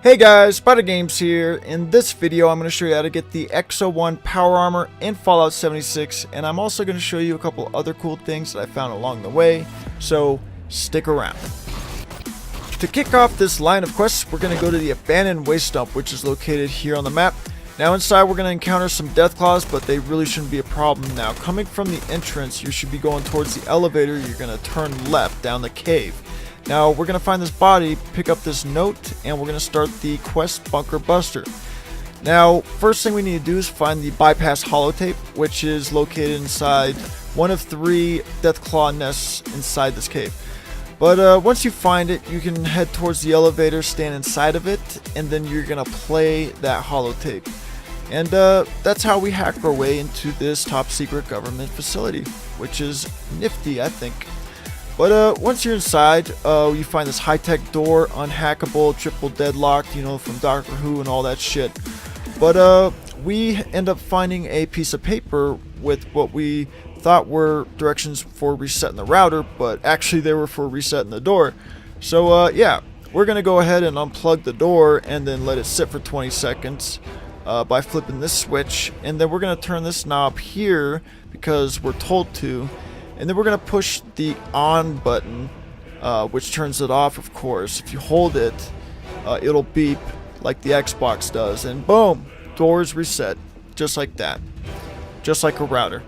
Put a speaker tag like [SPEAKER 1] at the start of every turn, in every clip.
[SPEAKER 1] Hey guys, Spider Games here. In this video I'm going to show you how to get the xo-1 power armor in Fallout 76, and I'm also going to show you a couple other cool things that I found along the way, so stick around. To kick off this line of quests, we're going to go to the abandoned waste dump, which is located here on the map. Now inside we're going to encounter some deathclaws, but they really shouldn't be a problem. Now coming from the entrance, you should be going towards the elevator. You're going to turn left down the cave. Now we're going to find this body, pick up this note, and we're going to start the quest Bunker Buster. Now first thing we need to do is find the bypass holotape, which is located inside one of 3 deathclaw nests inside this cave. But once you find it, you can head towards the elevator, stand inside of it, and then you're going to play that holotape. And that's how we hack our way into this top secret government facility, which is nifty, I think. But once you're inside, you find this high-tech door, unhackable, triple deadlocked, you know, from Doctor Who and all that shit. But we end up finding a piece of paper with what we thought were directions for resetting the router, but actually they were for resetting the door. So yeah, we're gonna go ahead and unplug the door and then let it sit for 20 seconds by flipping this switch, and then we're gonna turn this knob here because we're told to. And then we're going to push the on button, which turns it off, of course. If you hold it, it'll beep like the Xbox does. And boom, doors reset. Just like that. Just like a router.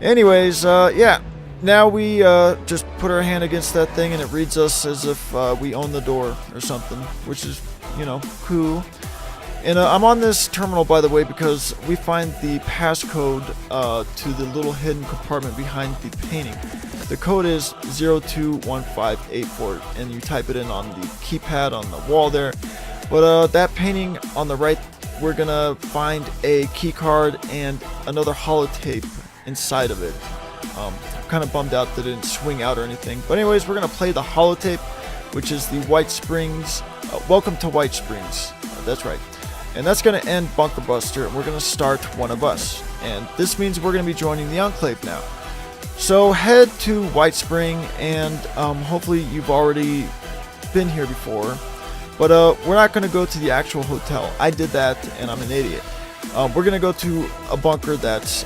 [SPEAKER 1] Anyways, yeah. Now we just put our hand against that thing and it reads us as if we own the door or something. Which is, you know, cool. And I'm on this terminal, by the way, because we find the passcode to the little hidden compartment behind the painting. The code is 021584, and you type it in on the keypad on the wall there. But that painting on the right, we're going to find a key card and another holotape inside of it. I'm kind of bummed out that it didn't swing out or anything. But anyways, we're going to play the holotape, which is the White Springs. Welcome to White Springs. That's right. And that's going to end Bunker Buster, and we're going to start One of Us. And this means we're going to be joining the Enclave now. So head to White Spring, and hopefully you've already been here before. But we're not going to go to the actual hotel. I did that, and I'm an idiot. We're going to go to a bunker that's,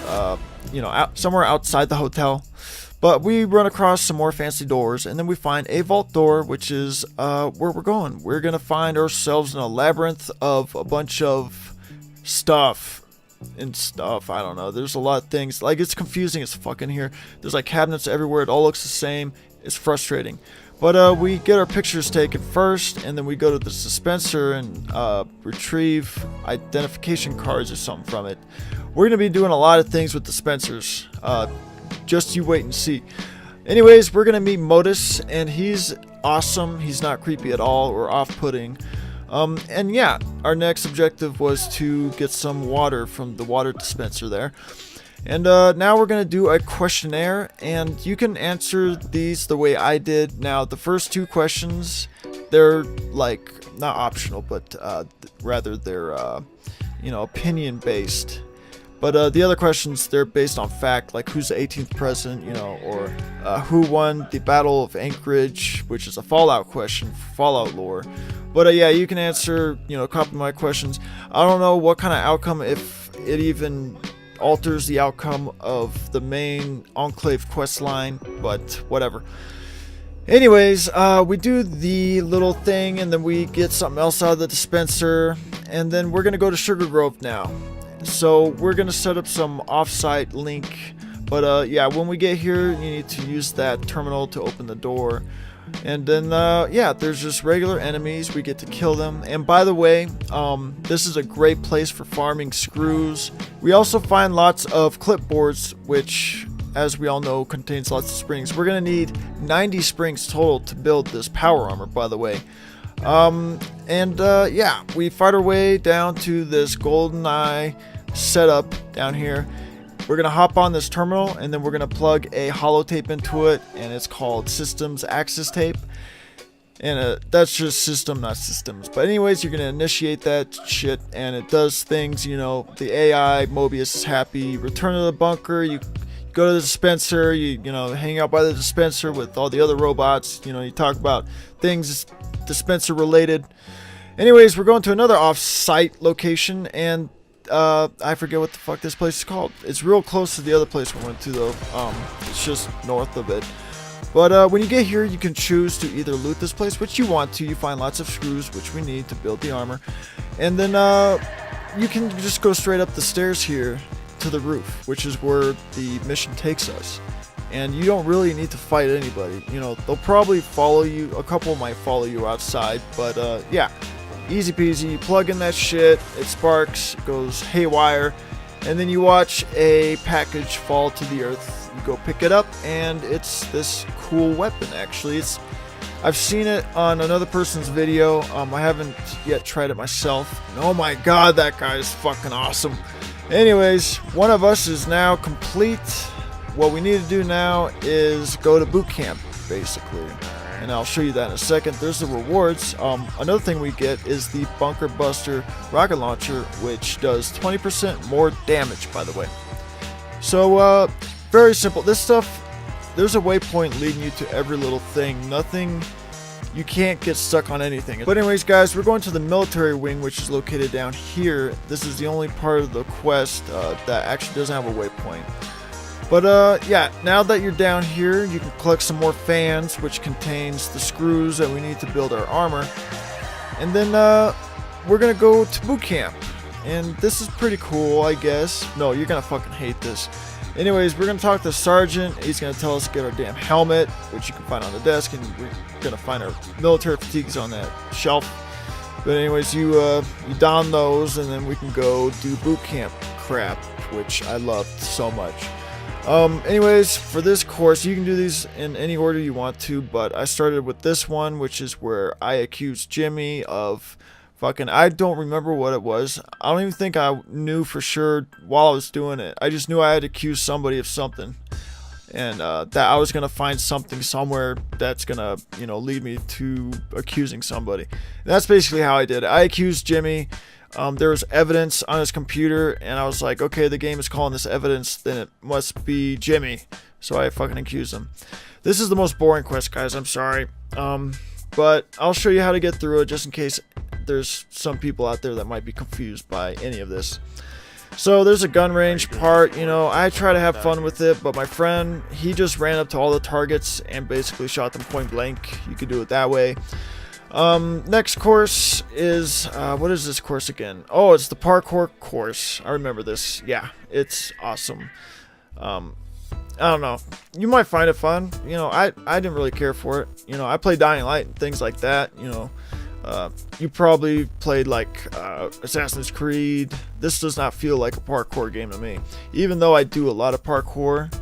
[SPEAKER 1] you know, somewhere outside the hotel. But we run across some more fancy doors, and then we find a vault door, which is where we're going. We're going to find ourselves in a labyrinth of a bunch of stuff. I don't know. There's a lot of things. Like, it's confusing as fuck in here. There's like cabinets everywhere. It all looks the same. It's frustrating. But we get our pictures taken first, and then we go to the dispenser and retrieve identification cards or something from it. We're going to be doing a lot of things with dispensers. Just you wait and see. Anyways, we're gonna meet Modus, and he's awesome. He's not creepy at all or off-putting. And yeah, our next objective was to get some water from the water dispenser there. And now we're gonna do a questionnaire, and you can answer these the way I did. Now, the first 2 questions, they're like not optional, but rather they're you know, opinion based. But the other questions, they're based on fact, like who's the 18th president, you know, or who won the Battle of Anchorage, which is a Fallout question, Fallout lore. But yeah, you can answer, you know, copy my questions. I don't know what kind of outcome, if it even alters the outcome of the main Enclave quest line, but whatever. Anyways, we do the little thing, and then we get something else out of the dispenser, and then we're going to go to Sugar Grove now. So we're gonna set up some offsite link, but yeah, when we get here, you need to use that terminal to open the door. And then yeah, there's just regular enemies. We get to kill them. And by the way, this is a great place for farming screws. We also find lots of clipboards, which, as we all know, contains lots of springs. We're gonna need 90 springs total to build this power armor, by the way. Yeah, we fight our way down to this GoldenEye setup down here. We're gonna hop on this terminal, and then we're gonna plug a holotape into it, and it's called Systems Access Tape. And that's just system, not systems. But anyways, you're gonna initiate that shit, and it does things. You know, the AI Mobius is happy. Return to the bunker. You go to the dispenser. You know, hang out by the dispenser with all the other robots. You know, you talk about things dispenser related. Anyways, we're going to another off-site location, and I forget what the fuck this place is called. It's real close to the other place we went to, though. It's just north of it. But when you get here, you can choose to either loot this place, which you want to. You find lots of screws, which we need to build the armor. And then you can just go straight up the stairs here to the roof, which is where the mission takes us. And you don't really need to fight anybody. You know, they'll probably follow you. A couple might follow you outside, but yeah. Easy peasy. You plug in that shit, it sparks, it goes haywire, and then you watch a package fall to the earth. You go pick it up, and it's this cool weapon. Actually, I've seen it on another person's video. I haven't yet tried it myself. And oh my god, that guy is fucking awesome. Anyways, one of us is now complete. What we need to do now is go to boot camp, basically. And I'll show you that in a second. There's the rewards. Another thing we get is the Bunker Buster rocket launcher, which does 20% more damage, by the way. So, very simple. This stuff, there's a waypoint leading you to every little thing. Nothing, you can't get stuck on anything. But anyways, guys, we're going to the military wing, which is located down here. This is the only part of the quest that actually doesn't have a waypoint. But yeah, now that you're down here, you can collect some more fans, which contains the screws that we need to build our armor. And then we're gonna go to boot camp. And this is pretty cool, I guess. No, you're gonna fucking hate this. Anyways, we're gonna talk to the sergeant. He's gonna tell us to get our damn helmet, which you can find on the desk, and we're gonna find our military fatigues on that shelf. But anyways, you don those, and then we can go do boot camp crap, which I loved so much. Anyways, for this course, you can do these in any order you want to, but I started with this one, which is where I accused Jimmy of fucking, I don't remember what it was. I don't even think I knew for sure while I was doing it. I just knew I had to accuse somebody of something, and that I was gonna find something somewhere that's gonna, you know, lead me to accusing somebody. And that's basically how I did it. I accused Jimmy. There was evidence on his computer, and I was like, okay, the game is calling this evidence, then it must be Jimmy. So I fucking accused him. This is the most boring quest, guys, I'm sorry. But I'll show you how to get through it, just in case there's some people out there that might be confused by any of this. So there's a gun range part, you know, I try to have fun with it, but my friend, he just ran up to all the targets and basically shot them point blank. You could do it that way. Next course is, what is this course again? Oh, it's the parkour course. I remember this. Yeah, it's awesome. I don't know. You might find it fun. You know, I didn't really care for it. You know, I played Dying Light and things like that. You know, you probably played like Assassin's Creed. This does not feel like a parkour game to me. Even though I do a lot of parkour,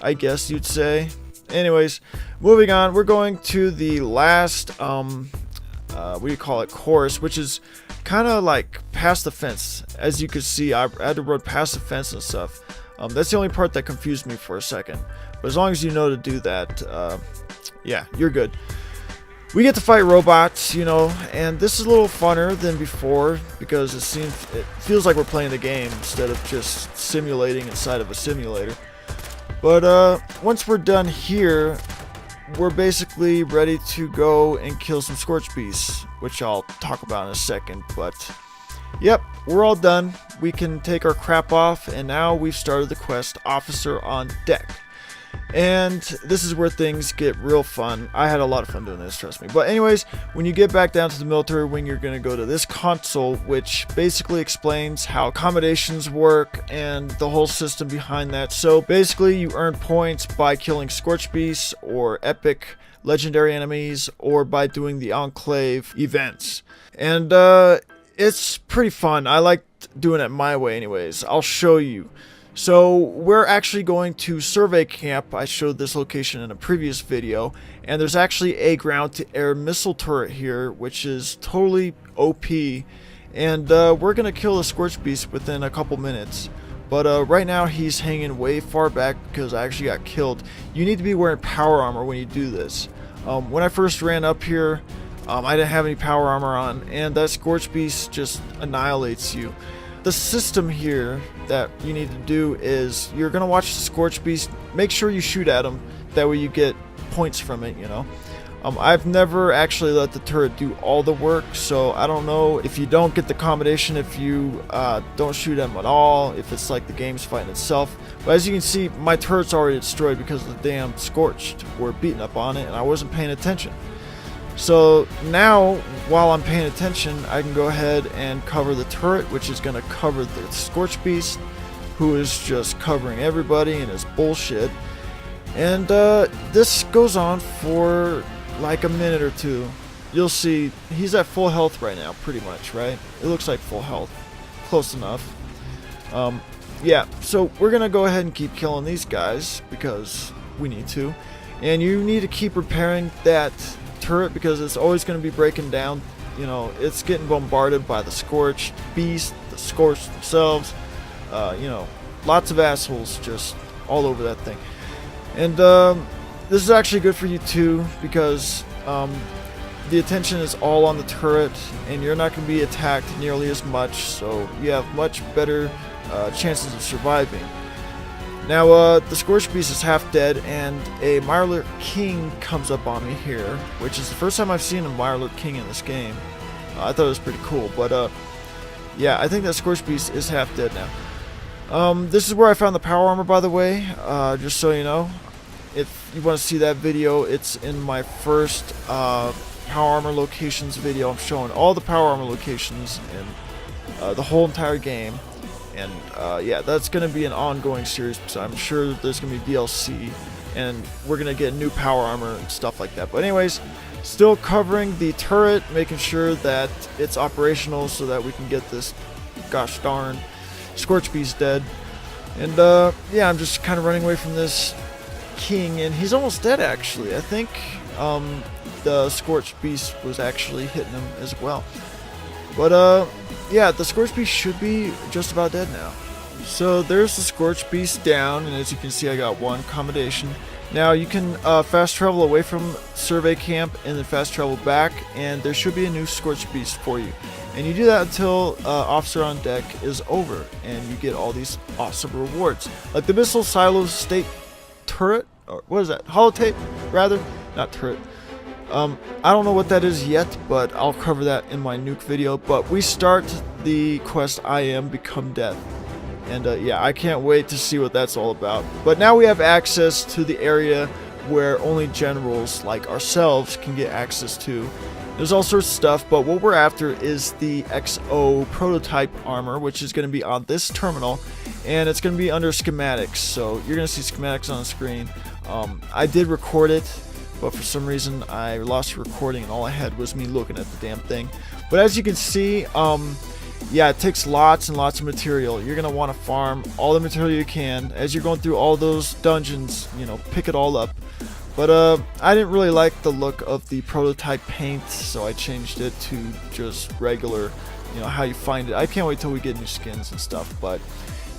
[SPEAKER 1] I guess you'd say. Anyways, moving on. We're going to the last, what do you call it, course, which is kind of like past the fence. As you can see, I had to run past the fence and stuff. That's the only part that confused me for a second, but as long as you know to do that, yeah, you're good. We get to fight robots, you know, and this is a little funner than before because it feels like we're playing the game instead of just simulating inside of a simulator. But once we're done here, we're basically ready to go and kill some Scorch Beasts, which I'll talk about in a second. But yep, we're all done. We can take our crap off, and now we've started the quest, Officer on Deck. And this is where things get real fun. I had a lot of fun doing this, trust me. But anyways, when you get back down to the military wing, you're going to go to this console, which basically explains how accommodations work and the whole system behind that. So basically, you earn points by killing Scorch Beasts or epic legendary enemies, or by doing the Enclave events. And it's pretty fun. I like doing it my way anyways. I'll show you. So we're actually going to survey camp. I showed this location in a previous video, and there's actually a ground-to-air missile turret here, which is totally OP, and we're gonna kill the Scorch Beast within a couple minutes. But right now he's hanging way far back because I actually got killed. You need to be wearing power armor when you do this. When I first ran up here, I didn't have any power armor on, and that Scorch Beast just annihilates you. The system here that you need to do is you're going to watch the Scorch Beast. Make sure you shoot at him. That way you get points from it, you know. I've never actually let the turret do all the work, so I don't know if you don't get the combination, if you don't shoot them at all, if it's like the game's fighting itself. But as you can see, my turret's already destroyed because the damn Scorched were beating up on it and I wasn't paying attention. So now, while I'm paying attention, I can go ahead and cover the turret, which is going to cover the Scorch Beast, who is just covering everybody and his bullshit. And this goes on for like a minute or two. You'll see he's at full health right now, pretty much, right? It looks like full health. Close enough. Yeah, so we're going to go ahead and keep killing these guys because we need to. And you need to keep repairing that turret because it's always going to be breaking down. You know, it's getting bombarded by the Scorched Beast, the Scorched themselves. You know, lots of assholes just all over that thing. And this is actually good for you too because the attention is all on the turret and you're not going to be attacked nearly as much, so you have much better chances of surviving. Now the Scorched Beast is half dead and a Mirelurk King comes up on me here, which is the first time I've seen a Mirelurk King in this game. I thought it was pretty cool, but yeah, I think that Scorched Beast is half dead now. This is where I found the power armor, by the way, just so you know. If you want to see that video, it's in my first power armor locations video. I'm showing all the power armor locations in the whole entire game. And yeah, that's going to be an ongoing series, because I'm sure there's going to be DLC, and we're going to get new power armor and stuff like that. But anyways, still covering the turret, making sure that it's operational so that we can get this gosh darn Scorch Beast dead. And yeah, I'm just kind of running away from this king, and he's almost dead actually. I think the Scorched Beast was actually hitting him as well. But yeah, the Scorched Beast should be just about dead now. So there's the Scorched Beast down, and as you can see I got one commendation. Now you can fast travel away from survey camp and then fast travel back, and there should be a new Scorched Beast for you. And you do that until Officer on Deck is over, and you get all these awesome rewards. Like the Missile Silo State Turret, or what is that? Holotape, rather? Not turret. I don't know what that is yet, but I'll cover that in my nuke video. But we start the quest I Am Become Death. And yeah, I can't wait to see what that's all about. But now we have access to the area where only generals like ourselves can get access to. There's all sorts of stuff, but what we're after is the XO prototype armor, which is going to be on this terminal, and it's going to be under schematics. So you're going to see schematics on the screen. I did record it, but for some reason I lost the recording, and all I had was me looking at the damn thing. But as you can see, yeah, it takes lots and lots of material. You're going to want to farm all the material you can. As you're going through all those dungeons, you know, pick it all up. But I didn't really like the look of the prototype paint, so I changed it to just regular, you know, how you find it. I can't wait till we get new skins and stuff. But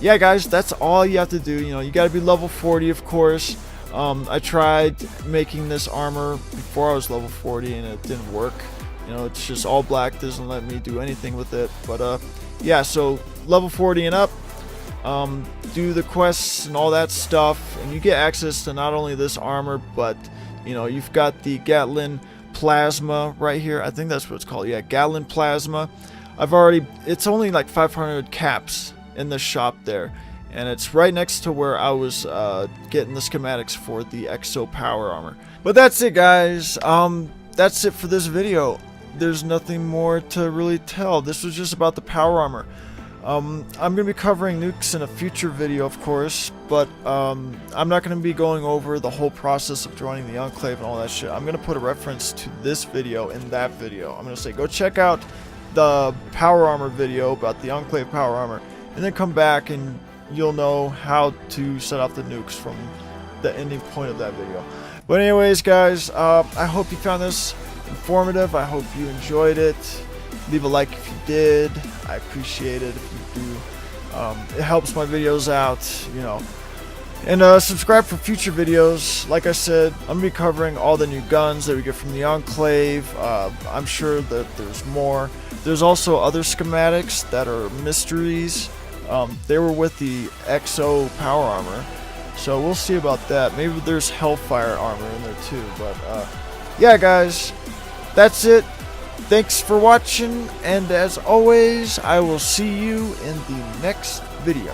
[SPEAKER 1] yeah, guys, that's all you have to do. You know, you got to be level 40, of course. I tried making this armor before I was level 40, and it didn't work. You know, it's just all black, doesn't let me do anything with it. But yeah, so level 40 and up. Do the quests and all that stuff, and you get access to not only this armor, but you know, you've got the Gatling Plasma right here. I think that's what it's called. Yeah, Gatling Plasma. It's only like 500 caps in the shop there, and it's right next to where I was getting the schematics for the XO power armor. But that's it, guys. That's it for this video. There's nothing more to really tell. This was just about the power armor. I'm going to be covering nukes in a future video, of course, but I'm not going to be going over the whole process of joining the Enclave and all that shit. I'm going to put a reference to this video in that video. I'm going to say, go check out the power armor video about the Enclave power armor, and then come back and you'll know how to set off the nukes from the ending point of that video. But anyways, guys, I hope you found this informative. I hope you enjoyed it. Leave a like if you did. I appreciate it if you do. It helps my videos out, you know. And subscribe for future videos. Like I said, I'm going to be covering all the new guns that we get from the Enclave. I'm sure that there's more. There's also other schematics that are mysteries. They were with the XO power armor. So we'll see about that. Maybe there's Hellfire armor in there too. But yeah, guys, that's it. Thanks for watching, and as always, I will see you in the next video.